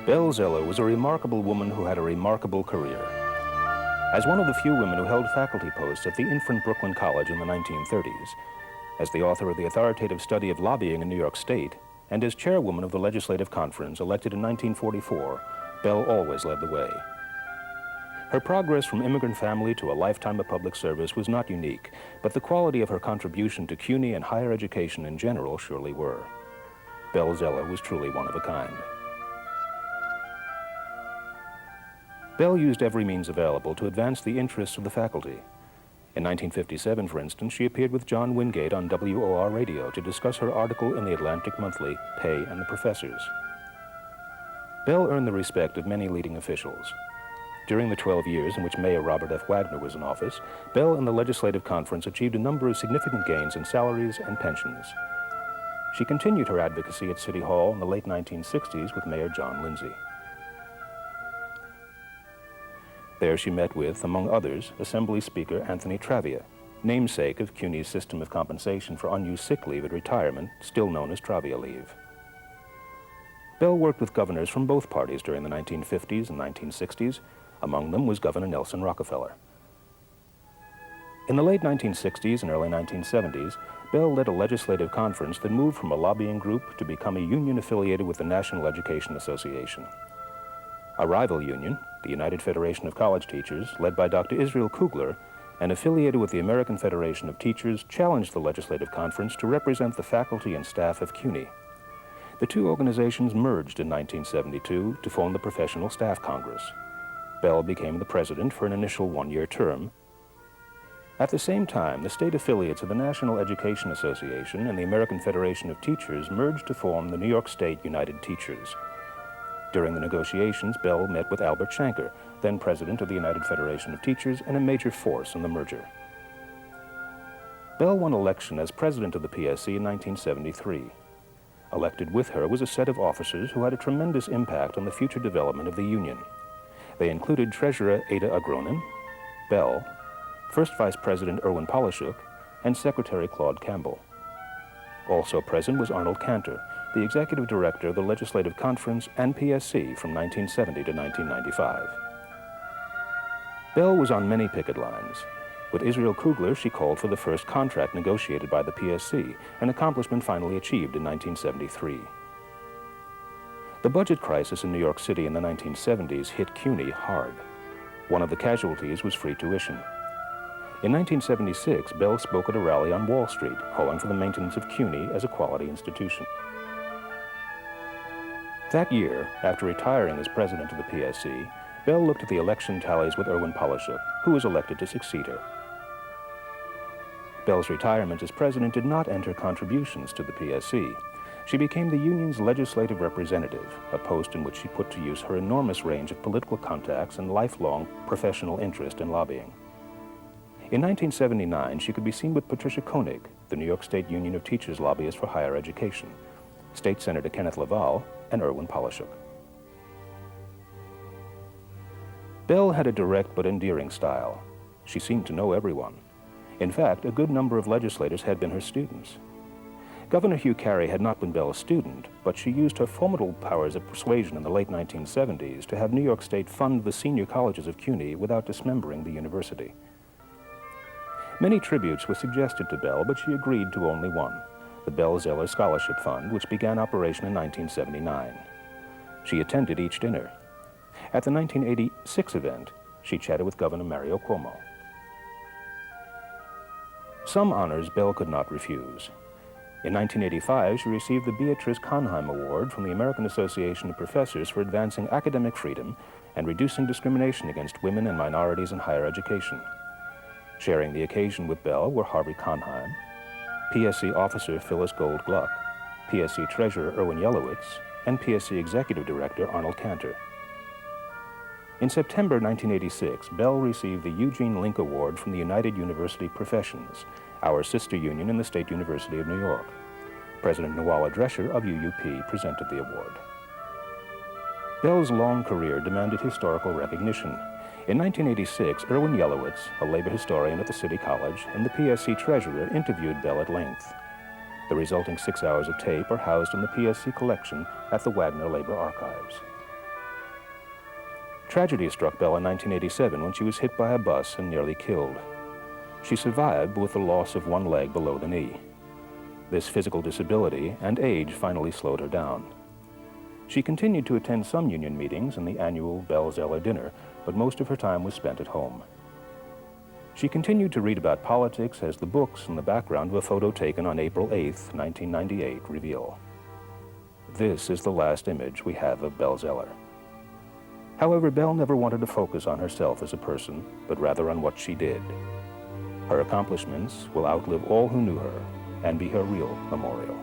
Belle Zeller was a remarkable woman who had a remarkable career. As one of the few women who held faculty posts at the infant Brooklyn College in the 1930s, as the author of the authoritative study of lobbying in New York State, and as chairwoman of the Legislative Conference elected in 1944, Belle always led the way. Her progress from immigrant family to a lifetime of public service was not unique, but the quality of her contribution to CUNY and higher education in general surely were. Belle Zeller was truly one of a kind. Belle used every means available to advance the interests of the faculty. In 1957, for instance, she appeared with John Wingate on WOR radio to discuss her article in the Atlantic Monthly, Pay and the Professors. Belle earned the respect of many leading officials. During the 12 years in which Mayor Robert F. Wagner was in office, Belle and the Legislative Conference achieved a number of significant gains in salaries and pensions. She continued her advocacy at City Hall in the late 1960s with Mayor John Lindsay. There she met with, among others, Assembly Speaker Anthony Travia, namesake of CUNY's system of compensation for unused sick leave at retirement, still known as Travia leave. Belle worked with governors from both parties during the 1950s and 1960s. Among them was Governor Nelson Rockefeller. In the late 1960s and early 1970s, Belle led a legislative conference that moved from a lobbying group to become a union affiliated with the National Education Association. A rival union, the United Federation of College Teachers, led by Dr. Israel Kugler, and affiliated with the American Federation of Teachers, challenged the Legislative Conference to represent the faculty and staff of CUNY. The two organizations merged in 1972 to form the Professional Staff Congress. Belle became the president for an initial one-year term. At the same time, the state affiliates of the National Education Association and the American Federation of Teachers merged to form the New York State United Teachers. During the negotiations, Belle met with Albert Shanker, then president of the United Federation of Teachers and a major force in the merger. Belle won election as president of the PSC in 1973. Elected with her was a set of officers who had a tremendous impact on the future development of the union. They included Treasurer Ada Agronin, Belle, First Vice President Erwin Polishuk, and Secretary Claude Campbell. Also present was Arnold Cantor, the Executive Director of the Legislative Conference and PSC from 1970 to 1995. Belle was on many picket lines. With Israel Kugler, she called for the first contract negotiated by the PSC, an accomplishment finally achieved in 1973. The budget crisis in New York City in the 1970s hit CUNY hard. One of the casualties was free tuition. In 1976, Belle spoke at a rally on Wall Street, calling for the maintenance of CUNY as a quality institution. That year, after retiring as president of the PSC, Belle looked at the election tallies with Erwin Polishuk, who was elected to succeed her. Belle's retirement as president did not enter contributions to the PSC. She became the union's legislative representative, a post in which she put to use her enormous range of political contacts and lifelong professional interest in lobbying. In 1979, she could be seen with Patricia Koenig, the New York State Union of Teachers lobbyist for higher education, State Senator Kenneth Laval, and Erwin Polishuk. Belle had a direct but endearing style. She seemed to know everyone. In fact, a good number of legislators had been her students. Governor Hugh Carey had not been Belle's student, but she used her formidable powers of persuasion in the late 1970s to have New York State fund the senior colleges of CUNY without dismembering the university. Many tributes were suggested to Belle, but she agreed to only one, the Belle Zeller Scholarship Fund, which began operation in 1979. She attended each dinner. At the 1986 event, she chatted with Governor Mario Cuomo. Some honors Belle could not refuse. In 1985, she received the Beatrice Conheim Award from the American Association of Professors for advancing academic freedom and reducing discrimination against women and minorities in higher education. Sharing the occasion with Belle were Harvey Conheim, PSC officer Phyllis Gold Gluck, PSC treasurer Erwin Yelowitz, and PSC executive director Arnold Cantor. In September 1986, Belle received the Eugene Link Award from the United University Professions, our sister union in the State University of New York. President Nuala Drescher of UUP presented the award. Belle's long career demanded historical recognition. In 1986, Erwin Yelowitz, a labor historian at the City College, and the PSC treasurer interviewed Belle at length. The resulting 6 hours of tape are housed in the PSC collection at the Wagner Labor Archives. Tragedy struck Belle in 1987 when she was hit by a bus and nearly killed. She survived with the loss of one leg below the knee. This physical disability and age finally slowed her down. She continued to attend some union meetings and the annual Belle Zeller dinner, but most of her time was spent at home. She continued to read about politics as the books in the background of a photo taken on April 8, 1998 reveal. This is the last image we have of Belle Zeller. However, Belle never wanted to focus on herself as a person, but rather on what she did. Her accomplishments will outlive all who knew her and be her real memorial.